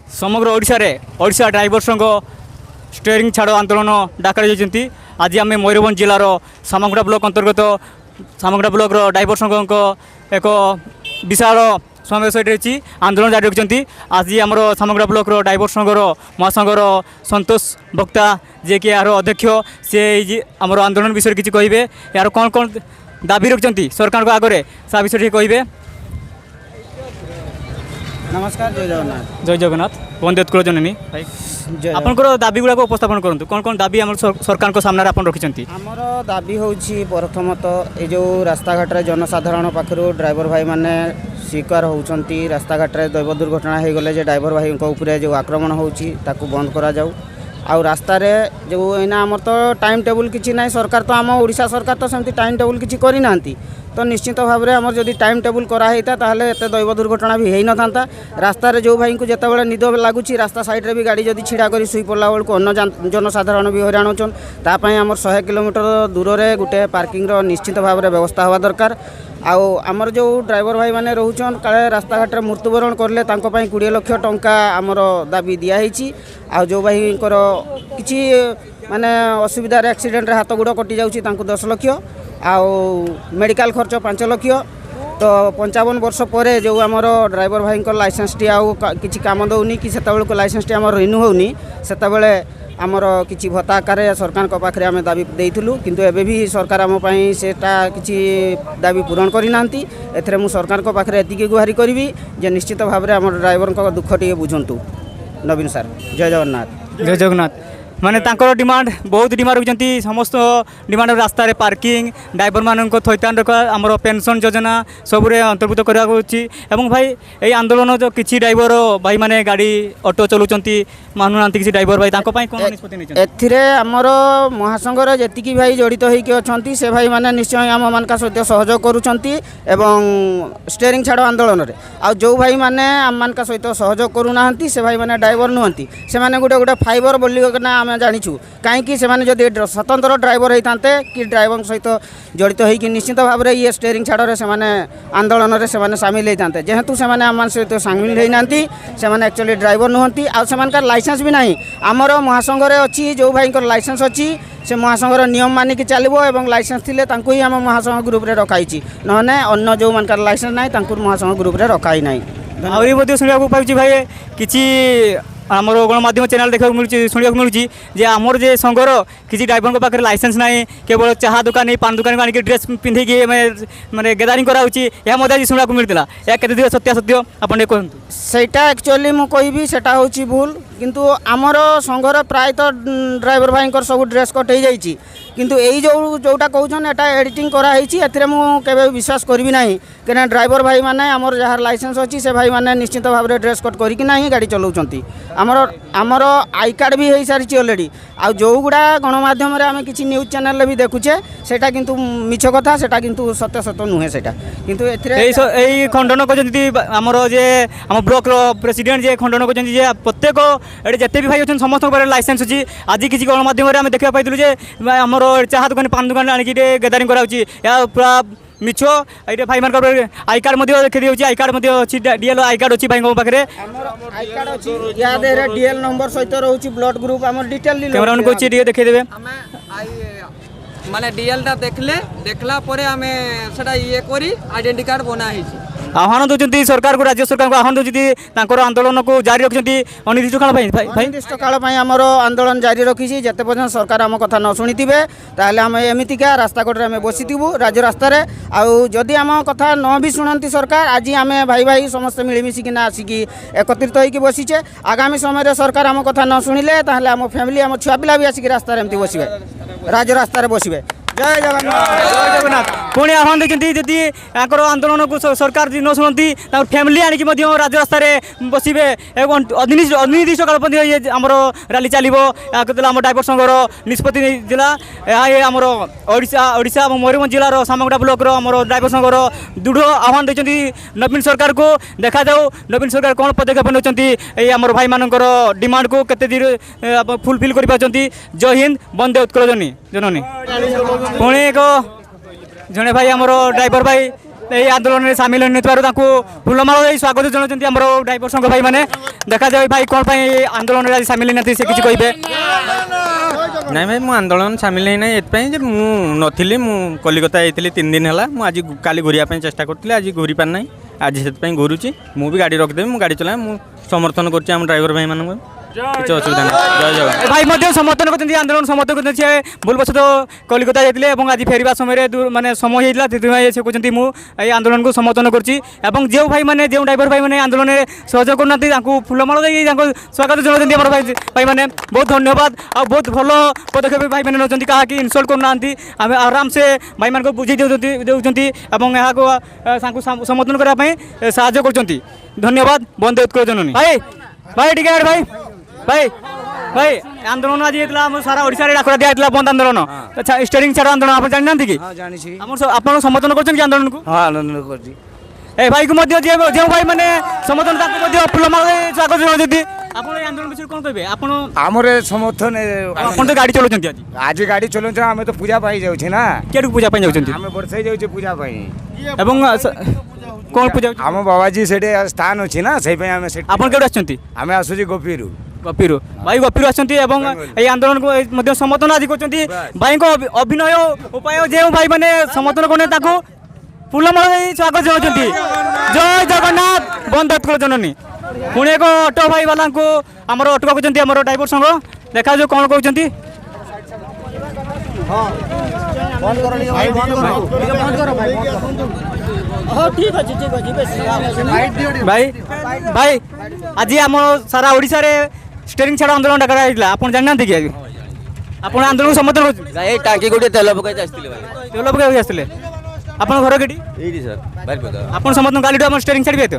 समग्र ओडिशा ड्राइवर संघ स्टेयरिंग छाड़ आंदोलन डाकर जाइए। आज आम मयूरभंज जिलार सामगुड़ा ब्लॉक अंतर्गत सामगुड़ा ब्लॉक ड्राइवर संघ एक विशाल समावेश रही आंदोलन जारी रखिंट। आज आम सामगुड़ा ब्लॉक ड्राइवर संघर महासंघर संतोष भक्ता जे कि यार अध्यक्ष से आम आंदोलन विषय किसी कहे यार कौन कौन दाबी रखिंट सरकार को आगे से विषय कहे। नमस्कार, जय जगन्नाथ। जय जगन्नाथ। वंदे उत्कल जननी भाई आपंकर दाबी गुड़ा उपस्थापन करूँ कौन कौन दाबी आम सरकार को सामने आप रखिंट। आमर दाबी हूँ प्रथमतः ये जो रास्ताघाट जनसाधारण पाखु ड्राइवर भाई मैंने शिकार होती रास्ताघाट दैव दुर्घटना हो गले ड्राइवर भाई उपरे जो आक्रमण होची ताकू बंद करा जाऊ। आउ रास्तार जो एना आमर तो टाइम टेबुल किसी ना सरकार तो आम ओडिशा सरकार तो सेमती टाइम टेबुल किसी करना तो निश्चित भाव में आमर जदि टाइम टेबुल कराइता ताहले एत दैव दुर्घटना भी होई न था। रास्तार जो भाई को जिते निद लगुच रास्ता साइड भी गाड़ी जदि छिड़ा कर शुई पड़ा बेलू अन्न जनसाधारण भी हईराण होचन तापाई आमर 100 किलोमीटर दूर में गोटे पार्किंग निश्चित भाव में व्यवस्था हवा दरकार। आउ आमर जो ड्राइवर भाई मैंने रोचन काले रास्ताघाट मृत्युवरण करले 20 लाख टंका आमर दाबी दिखाई। आ जो भाई किसी माने असुविधा एक्सीडेंट हाथ गोड़ कटि जाऊँगी 10 लाख आउ मेडिकल खर्च 5 लाख। तो 55 वर्ष पर जो आमर ड्राइवर भाई लाइसेंस टी आउ किसी काम दौनी कि सेतबेलू लाइसेंस टी आमर रिन्यू होनी सेतबेले आमर किसी भत्ता आकार सरकार को पाखे आम दाबी देइथिलु किंतु एबे भी सरकार आम पई सेटा किसी दाबी पूरण करना। एथरे मु सरकार को पाखे एतिकी गुहारी करी जे निश्चित भाव में आम ड्राइवर को दुख टे बुझंतु। नवीन सर, जय जगन्नाथ। जय जगन्नाथ। माने तांकर डिमांड बहुत डिमांड रखिंट समस्त डिमांड रास्ता पार्किंग ड्राइवर मान थैतान रखा आमर पेंशन योजना सबुरे अंतर्भुक्त करा भाई ये आंदोलन जो किसी ड्राइवर भाई माने गाड़ी ऑटो चलाउछंती मानुना किसी ड्राइवर भाई तांको पई कोन निष्पत्ति नै एथिरे आमर महासंघर जेतिकी भाई जड़ित होइके अछंती से भाई माने निश्चय आम मानका सहित सहयोग करूछंती एवं स्टेयरिंग छाड़ आंदोलन रे आ जो भाई माने आम मानका सहित सहयोग करूनाहंती से भाई माने ड्राइवर नुहंती से माने गोटे फाइबर बोली ना आम जानिछु कहीं से स्वतंत्र ड्राइवर होते कि ड्राइवर सहित जड़ित होगी निश्चित भाव में ये स्टेयरिंग छाड़ से आंदोलन में से सामिल होते जेहेतु से आम सहित सामिल होना से एक्चुअली ड्राइवर नुहंती आ लाइसेंस भी नहीं आमर महासंघर अच्छी जो भाई लाइसेंस अच्छी से महासंघर नियम मानिक चलो और लाइसेंस थे ही आम महासंघ ग्रुप में रखाई ना अन्न जो मान लाइसेंस ना महासंघ ग्रुप में रखाई ना। आहरी शुणा पाई भाई किसी आमर गणमाध्यम चैनल देखा मिलूँ शुणा मिलूँ आमर जे संघर किसी ड्राइवर पाखे लाइसेंस ना केवल चाहा दुकान पान दुकान आनिक ड्रेस पिंधिकी माने गैदरिंग कराऊँगी शुणा मिलता या के सत्यासत्य आपन कहतु। सेटा एक्चुअली मु कहबी सेटा होची भूल किंतु आमर संघर प्रायतः ड्राइवर भाई सब ड्रेस कट हो जाइए किंतु यही जोटा कहन एटा एडिटिंग कराई केवे विश्वास करी ना कहीं ड्राइवर भाई माने आमर जहाँ लाइसेंस अच्छी से भाई माने निश्चित भाव में ड्रेस कट करना गाड़ी चलाउछंती। आमर आई कार्ड भी हो सारी ऑलरेडी आ जो गुड़ा गणमाध्यम आम किसी न्यूज चैनल भी देखुचे सेटा किंतु मिछ कथा सेटा किंतु सत्य सत्य नुहे सेटा किंतु एथिरे खंडन कर आमर जे आम ब्लॉक प्रेसिडेंट जे खंडन कर प्रत्येक ये जिते भी भाई अच्छे समस्त लाइसेंस अच्छी आज किसी गणमाध्यम आम देखा पाई आमर चाहा दुकान पान दुकान आनिक गैदरिंग कराऊँगी या पूरा मिछ ये भाई मान आई कार्ड देखी आई कार्ड अच्छी डीएल आई कार्ड अच्छी भाई पाखे आई कार्ड अच्छी या डीएल नंबर सहित रोची ब्लड ग्रुप आम डिटेल कैमरा को देखिए माने डीएल टा देखला परे आमे सेटा ये करी आइडेंटिटी कार्ड बना हिची। आह्वान दूसरी सरकार को राज्य सरकार को आह्वान दूसरी आंदोलन को जारी रखिंट अनिर्दिष्ट काल अनिर्दिष्ट काल आमर आंदोलन जारी रखी जिते पर्यटन सरकार आम कथा न शुणी थे ताहले आम एमतीका रास्ताघाट में बसीथु राज्य रास्तार आदि आम कथा न भी शुणती सरकार आज आम भाई भाई समस्त मिलमिशिकिना आसिकी एकत्रित होगी बसीचे आगामी समय सरकार आम कथा न शुणिले ताहले आम फैमिली आम छुआ पिला भी आसिक रास्तार एमती बसबे राज्य रास्तार बसबे। जय जगन्नाथ। जय जगन्नाथ। पुणी आह्वान देखते जदि आंदोलन को सरकार न शुणती फैमिली आनिक राज्य रास्तार बसबे अनिर्दिष्ट काल पर्यटन आमर रैली चलो आम ड्राइवर संघर निष्पत्ति आमर ओडिशा और मयूरभंज जिलार सामगुड़ा ब्लॉक आमर ड्राइवर संघर दृढ़ आह्वान देते नवीन सरकार को देखा जाऊ नवीन सरकार कौन पदक्षेप नौकरी आमर भाई मानकर डिमांड को केते फुलफिल कर। जय हिंद। वंदे उत्कल जननी पुणी एक जड़े भाई आमर ड्राइवर भाई এই আন্দোলনে সামিল হইনଥିବାରୁ ତାଙ୍କୁ ଫୁଲମାଳ ଦେଇ ସ୍ୱାଗତ ଜଣାଉଛନ୍ତି ଆମର ଡ୍ରାଇଭର ସଂଘ ଭାଇମାନେ। ଦେଖାଯାଉ ଭାଇ କ'ଣ ପାଇଁ ଏ ଆନ୍ଦୋଳନରେ ଆଜି ସାମିଲ ହେଇନାହାନ୍ତି ସେ କିଛି କହିବେ। ନାଇଁ ଭାଇ ମୁଁ ଆନ୍ଦୋଳନ ସାମିଲ ହେଇନାହିଁ ଏଥିପାଇଁ ଯେ ମୁଁ ନଥିଲି, ମୁଁ କଲିକତା ଯାଇଥିଲି 3 ଦିନ ହେଲା। ମୁଁ ଆଜି କାଲି ଘୁରିବା ପାଇଁ ଚେଷ୍ଟା କରିଥିଲି, ଆଜି ଘୁରି ପାରିନାହିଁ। ଆଜି ସେଥିପାଇଁ ଘୁରୁଛି। ମୁଁ ବି ଗାଡ଼ି ରଖିଦେବି, ମୁଁ ଗାଡ଼ି ଚଲାଏ। ମୁଁ ସମର୍ଥନ କରୁଛି ଆମ ଡ୍ରାଇଭର ଭାଇମାନଙ୍କୁ, କିଛି ଅସୁବିଧା ନାହିଁ। ଜୟ ଜଗନ୍ନାଥ। ଭାଇ ମଧ୍ୟ ସମର୍ଥନ କରୁଛନ୍ତି ଆନ୍ଦୋଳନ ସମର୍ଥନ କରୁଛନ୍ତି। ସେ ଭୁଲବଶତଃ କଲିକତା ଯାଇଥିଲେ ଏବଂ ଆଜି ଫେରିବା ସମୟରେ ମାନେ ସମୟ ହେଇଥିଲା, ସେଥିପାଇଁ ସେ କହୁଛନ୍ତି ମୁଁ এই ଆନ୍ଦୋଳନକୁ ସମର୍ଥନ କରୁଛି। ଏବଂ ଯେଉଁ ଭାଇମାନେ ଯେଉଁ ଡ୍ରାଇଭର ଭାଇମାନେ ଆନ୍ଦୋଳନରେ ସହଯୋଗ କରୁନାହାନ୍ତି ତାଙ୍କୁ ଫୁଲମାଳ ଦେଇ ତାଙ୍କୁ ସ୍ୱାଗତ ଜଣାଉଛନ୍ତି ଆମର ଭାଇମାନେ। ବହୁତ ଧନ୍ୟବାଦ। ଆଉ ବହୁତ ଭଲ ପଦକ୍ଷେପ ଭାଇମାନେ ନେଉଛନ୍ତି, କାହାକି ଇନସଲ୍ଟ କରୁନାହାନ୍ତି। ଆମେ ଆରାମସେ ଭାଇମାନଙ୍କୁ ବୁଝେଇ ଦେଉଛନ୍ତି ଏବଂ ଏହାକୁ ତାଙ୍କୁ ସମର୍ଥନ କରିବା ପାଇଁ ସାହାଯ୍ୟ କରୁଛନ୍ତି। ଧନ୍ୟବାଦ। ବନ୍ଦେ ଉତ୍କଳ ଜନନୀ। ଭାଇ ଭାଇ ଟିକେ ଭାଇ ଭାଇ ଭାଇ ଆନ୍ଦୋଳନ ଆଜି ହେଇଥିଲା ଆମ ସାରା ଓଡ଼ିଶାରେ ଡାକରା ଦିଆଯାଇଥିଲା ବନ୍ଦ ଆନ୍ଦୋଳନ, ଷ୍ଟେରିଂ ଛାଡ଼ ଆନ୍ଦୋଳନ। ଆପଣ ଜାଣିନାହାନ୍ତି କି? ଜାଣିଛି। ଆପଣ ସମର୍ଥନ କରୁଛନ୍ତି କି ଆନ୍ଦୋଳନକୁ? ହଁ ଆନନ୍ଦ କରୁଛି। ଏ ଭାଇକୁ ମଧ୍ୟ ଯେଉଁ ଭାଇ ମାନେ ସମର୍ଥନ ତାଙ୍କୁ ମଧ୍ୟ ଫୁଲମାଳ ଦେଇ ସ୍ୱାଗତ ଜଣାଉଛନ୍ତି। ଆପଣ এই ଆନ୍ଦୋଳନ ବିଷୟରେ କ'ଣ କହିବେ? ଆପଣ ଆମର ସମର୍ଥନ ଆପଣ ତ ଗାଡ଼ି ଚଲାଉଛନ୍ତି ଆଜି, ଆଜି ଗାଡ଼ି ଚଲାଉଛୁ, ଆମେ ତ ପୂଜା ପାଇଁ ଯାଉଛେ ନା, କେଉଁଠୁ ପୂଜା ପାଇଁ ଯାଉଛନ୍ତି ଆମେ ବର୍ଷାଇ ଯାଉଛେ ପୂଜା ପାଇଁ। ଏବଂ କ'ଣ ପୂଜା ହେଉଛି? ଆମ ବାବାଜୀ ସେଠି ସ୍ଥାନ ଅଛି ନା, ସେଇପାଇଁ ଆମେ ସେଠି ଆପଣ କେଉଁଠୁ ଆସିଛନ୍ତି? ଆମେ ଆସୁଛୁ ଗୋପୀରୁ। ଗପିରୁ ଭାଇ ଗପିରୁ ଆସିଛନ୍ତି ଏବଂ এই ଆନ୍ଦୋଳନକୁ ମଧ୍ୟ ସମର୍ଥନ ଆଜି କରୁଛନ୍ତି। ଭାଇଙ୍କ ଅଭିନୟ ଉପାୟ ଯେଉଁ ଭାଇମାନେ ସମର୍ଥନ କରୁଛନ୍ତି ତାଙ୍କୁ ଫୁଲମାଳ ଦେଇ ସ୍ୱାଗତ ଜଣାଉଛନ୍ତି। ଜୟ ଜଗନ୍ନାଥ। ବନ୍ଦେ ଉତ୍କଳ ଜନନୀ। ପୁଣି ଏକ ଅଟୋ ଭାଇ ବାଲାଙ୍କୁ ଆମର ଅଟକାଉଛନ୍ତି ଆମର ଡ୍ରାଇଭର ସଂଘ। ଦେଖାଯାଉ କ'ଣ କହୁଛନ୍ତି। ଭାଇ ଭାଇ ଆଜି ଆମ ସାରା ଓଡ଼ିଶାରେ ଷ୍ଟେରିଂ ଛାଡ଼ ଆନ୍ଦୋଳନ ଡାକରା ହେଇଥିଲା, ଆପଣ ଜାଣିନାହାନ୍ତି କି? ଆଜି ଆପଣ ଆନ୍ଦୋଳନକୁ ସମର୍ଥନ କରୁଛନ୍ତି? ଏଇ ଟାଙ୍କି ଗୋଟେ ତେଲ ପକାଇতে ଆସିଥିଲେ ଭାଇ। ତେଲ ପକାଇବାକୁ ଆସିଥିଲେ। ଆପଣଙ୍କ ଘର କେଠି? ଏଇଠି ସାର୍ ବାରିପଦା। ଆପଣ ସମର୍ଥନ କାଲିଠୁ ଆମର ଷ୍ଟେରିଂ ଛାଡ଼ିବେ ତ?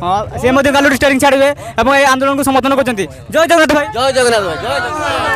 ହଁ ସେ ମଧ୍ୟ କାଲିଠୁ ଷ୍ଟେରିଂ ଛାଡ଼ିବେ ଏବଂ এই ଆନ୍ଦୋଳନକୁ ସମର୍ଥନ କରୁଛନ୍ତି। ଜୟ ଜଗନ୍ନାଥ ଭାଇ। ଜୟ ଜଗନ୍ନାଥ ଭାଇ, ଜୟ ଜଗନ୍ନାଥ।